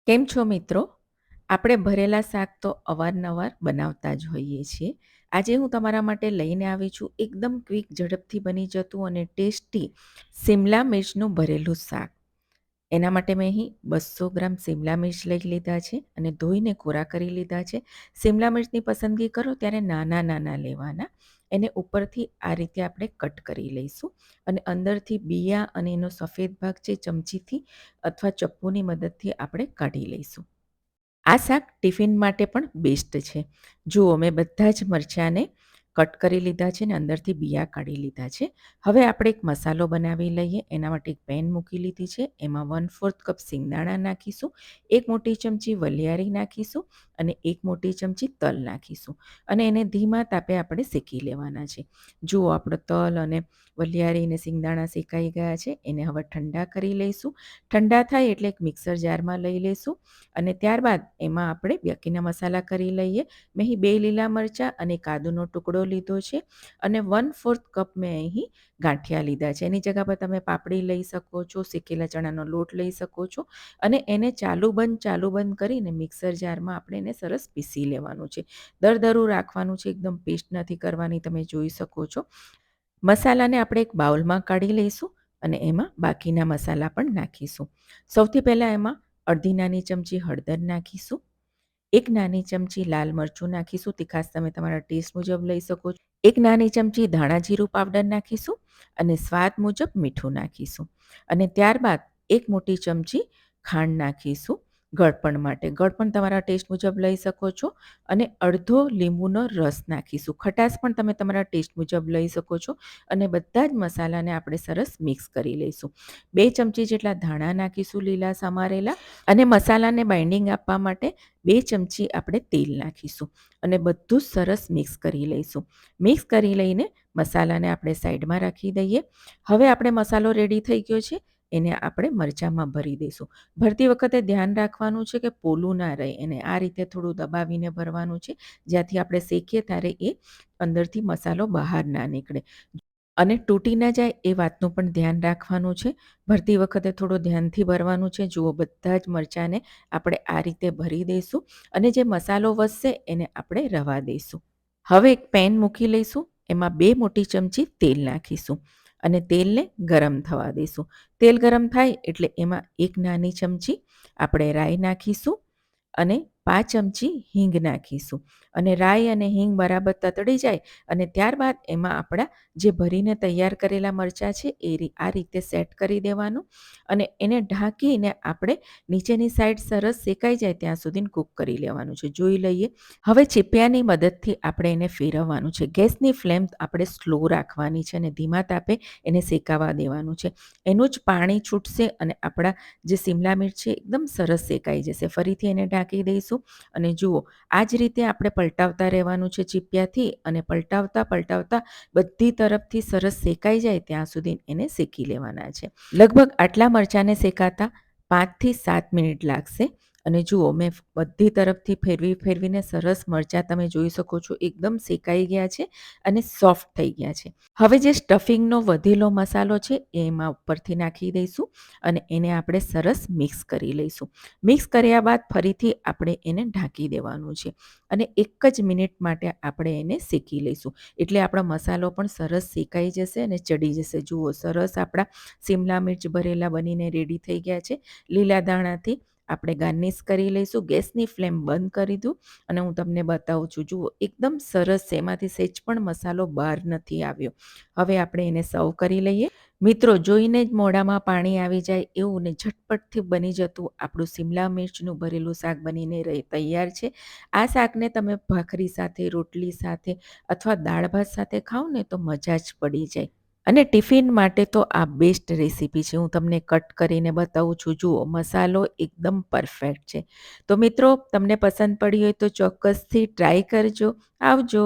કેમ છો મિત્રો? આપણે ભરેલા શાક તો અવારનવાર બનાવતા જ હોઈએ છીએ. આજે હું તમારા માટે લઈને આવી છું એકદમ ક્વિક ઝડપથી બની જતું અને ટેસ્ટી શિમલા મિર્ચનું ભરેલું શાક. એના માટે મેં અહીં 200 ગ્રામ શિમલા મિર્ચ લઈ લીધા છે અને ધોઈને કોરા કરી લીધા છે. શિમલા મિર્ચની પસંદગી કરો ત્યારે નાના નાના લેવાના. એને ઉપરથી આ રીતે આપણે કટ કરી લઈશું અને અંદરથી બિયા અને એનો સફેદ ભાગ છે ચમચીથી અથવા ચપ્પુની મદદથી આપણે કાઢી લઈશું. આ શાક ટિફિન માટે પણ બેસ્ટ છે. જુઓ, મેં બધા જ મરચાંને કટ કરી લીધા છે ને અંદરથી બિયા કાઢી લીધા છે. હવે આપણે એક મસાલો બનાવી લઈએ. એના માટે એક પેન મૂકી લીધી છે. એમાં 1/4 કપ સિંગદાણા નાખીશું, 1 મોટી ચમચી વલિયારી નાખીશું અને 1 મોટી ચમચી તલ નાખીશું અને એને ધીમા તાપે આપણે શેકી લેવાના છે. જુઓ, આપણો તલ અને વલિયારી અને સિંગદાણા શેકાઈ ગયા છે. એને હવે ઠંડા કરી લઈશું. ઠંડા થાય એટલે એક મિક્સર જારમાં લઈ લઈશું અને ત્યારબાદ એમાં આપણે બાકીના મસાલા કરી લઈએ. મેં અહીં 2 લીલા મરચાં અને એક આદુનો ટુકડો લીધો છે અને 1/4 કપ મેં અહીં ગાંઠિયા લીધા છે. એની જગ્યા પર તમે પાપડી લઈ શકો છો, શેકેલા ચણાનો લોટ લઈ શકો છો અને એને ચાલુ બંધ કરીને મિક્સર જારમાં આપણે એને સરસ પીસી લેવાનું છે. દરદરું રાખવાનું છે, એકદમ પેસ્ટ નથી કરવાની, તમે જોઈ શકો છો. મસાલાને આપણે એક બાઉલમાં કાઢી લઈશું અને એમાં બાકીના મસાલા પણ નાખીશું. સૌથી પહેલાં એમાં અડધી નાની ચમચી હળદર નાખીશું, 1 નાની ચમચી લાલ મરચું નાખીશું, તીખાશ તમે તમારા ટેસ્ટ મુજબ લઈ શકો છો. 1 નાની ચમચી ધાણા જીરું પાવડર નાખીશું અને સ્વાદ મુજબ મીઠું નાખીશું અને ત્યારબાદ 1 મોટી ચમચી ખાંડ નાખીશું ગળપણ માટે. ગળપણ તમારા ટેસ્ટ મુજબ લઈ શકો છો અને અડધો લીંબુનો રસ નાખીશું. ખટાશ પણ તમે તમારા ટેસ્ટ મુજબ લઈ શકો છો અને બધા જ મસાલાને આપણે સરસ મિક્સ કરી લઈશું. 2 ચમચી જેટલા ધાણા નાખીશું લીલા સમારેલા અને મસાલાને બાઇન્ડિંગ આપવા માટે 2 ચમચી આપણે તેલ નાખીશું અને બધું જ સરસ મિક્સ કરી લઈશું. મિક્સ કરી લઈને મસાલાને આપણે સાઈડમાં રાખી દઈએ. હવે આપણે મસાલો રેડી થઈ ગયો છે. એને આપણે મરચાંમાં ભરી દઈશું. ભરતી વખતે ધ્યાન રાખવાનું છે કે પોલું ના રહે. એને આ રીતે થોડું દબાવીને ભરવાનું છે, જ્યાંથી આપણે શેકીએ ત્યારે એ અંદરથી મસાલો બહાર ના નીકળે અને તૂટી ન જાય એ વાતનું પણ ધ્યાન રાખવાનું છે. ભરતી વખતે થોડું ધ્યાનથી ભરવાનું છે. જુઓ, બધા જ મરચાંને આપણે આ રીતે ભરી દઈશું અને જે મસાલો વધશે એને આપણે રવા દઈશું. હવે એક પેન મૂકી લઈશું. એમાં 2 મોટી ચમચી તેલ નાખીશું અને તેલને ગરમ થવા દઈશું. તેલ ગરમ થાય એટલે એમાં 1 નાની ચમચી આપણે રાઈ નાખીશું અને 5 ચમચી હિંગ નાખીશું અને રાઈ અને હિંગ બરાબર તતડી જાય અને ત્યારબાદ એમાં આપણા જે ભરીને તૈયાર કરેલા મરચાં છે આ રીતે સેટ કરી દેવાનું અને એને ઢાંકીને આપણે નીચેની સાઈડ સરસ શેકાઈ જાય ત્યાં સુધી કૂક કરી લેવાનું છે. જોઈ લઈએ. હવે ચીપિયાની મદદથી આપણે એને ફેરવવાનું છે. ગેસની ફ્લેમ આપણે સ્લો રાખવાની છે અને ધીમા તાપે એને શેકાવા દેવાનું છે. એનું જ પાણી છૂટશે અને આપણા જે શિમલા મિર્ચ છે એકદમ સરસ શેકાઈ જશે. ફરીથી એને ઢાંકી દઈશું અને જુઓ, આ જ રીતે આપણે પલટાવતા રહેવાનું છે ચીપિયાથી અને પલટાવતા બધી તરફથી સરસ શેકાઈ જાય ત્યાં સુધી એને શેકી લેવાના છે. લગભગ આટલા મરચાંને શેકાતા 5 થી 7 મિનિટ લાગશે અને જુઓ, મેં બધી તરફથી ફેરવીને સરસ મરચાં તમે જોઈ શકો છો એકદમ શેકાઈ ગયા છે અને સોફ્ટ થઈ ગયા છે. હવે જે સ્ટફિંગનો વધેલો મસાલો છે એ એમાં ઉપરથી નાખી દઈશું અને એને આપણે સરસ મિક્સ કરી લઈશું. મિક્સ કર્યા બાદ ફરીથી આપણે એને ઢાંકી દેવાનું છે અને 1 જ મિનિટ માટે આપણે એને શેકી લઈશું. એટલે આપણો મસાલો પણ સરસ શેકાઈ જશે અને ચડી જશે. જુઓ, સરસ આપણા શિમલા મિર્ચ ભરેલા બનીને રેડી થઈ ગયા છે. લીલા ધાણાથી આપણે ગાર્નિશ કરી લઈશું. ગેસની ફ્લેમ બંધ કરી દઉં અને હું તમને બતાવું છું. જુઓ, એકદમ સરસ છે. એમાંથી સહેજ પણ મસાલો બહાર નથી આવ્યો. હવે આપણે એને સર્વ કરી લઈએ. મિત્રો, જોઈને જ મોઢામાં પાણી આવી જાય એવું ને ઝટપટથી બની જતું આપણું શિમલા મિર્ચનું ભરેલું શાક બનીને તૈયાર છે. આ શાકને તમે ભાખરી સાથે, રોટલી સાથે અથવા દાળ ભાત સાથે ખાઓ ને તો મજા જ પડી જાય. અને ટિફિન માટે તો આ બેસ્ટ રેસીપી છે. હું તમને કટ કરીને બતાવું છું. જુઓ, મસાલો એકદમ પરફેક્ટ છે. તો મિત્રો, તમને પસંદ પડી હોય તો ચોક્કસથી ટ્રાય કરજો. આવજો.